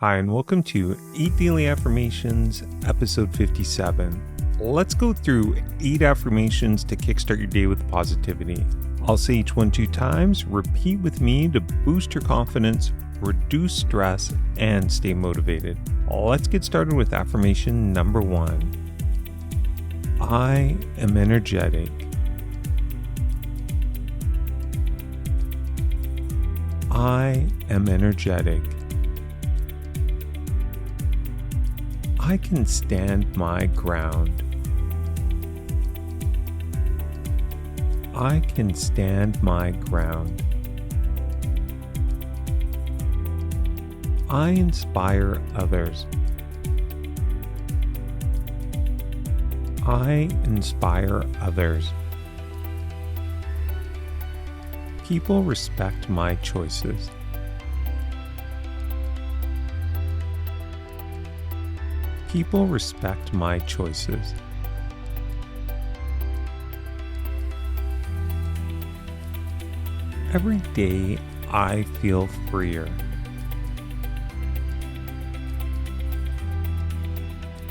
Hi, and welcome to 8 Daily Affirmations, episode 57. Let's go through 8 affirmations to kickstart your day with positivity. I'll say each one 2 times. Repeat with me to boost your confidence, reduce stress, and stay motivated. Let's get started with affirmation number 1. I am energetic. I am energetic. I can stand my ground. I can stand my ground. I inspire others. I inspire others. People respect my choices. People respect my choices. Every day I feel freer.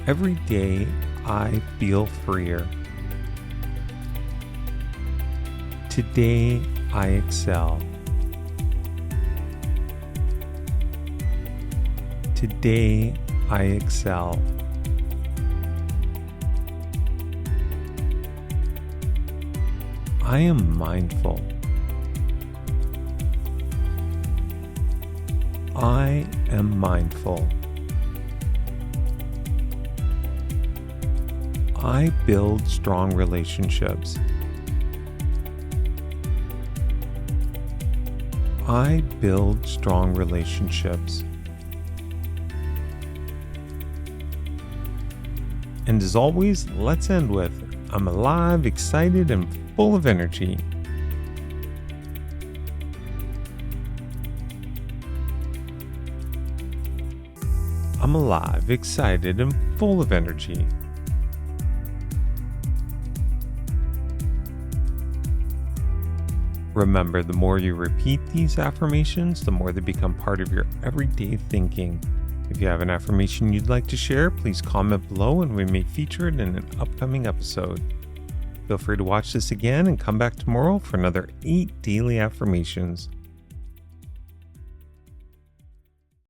Every day I feel freer. Today I excel. Today I excel. I am mindful. I am mindful. I build strong relationships. I build strong relationships. And as always, let's end with, I'm alive, excited, and full of energy. I'm alive, excited, and full of energy. Remember, the more you repeat these affirmations, the more they become part of your everyday thinking. If you have an affirmation you'd like to share, please comment below and we may feature it in an upcoming episode. Feel free to watch this again and come back tomorrow for another 8 daily affirmations.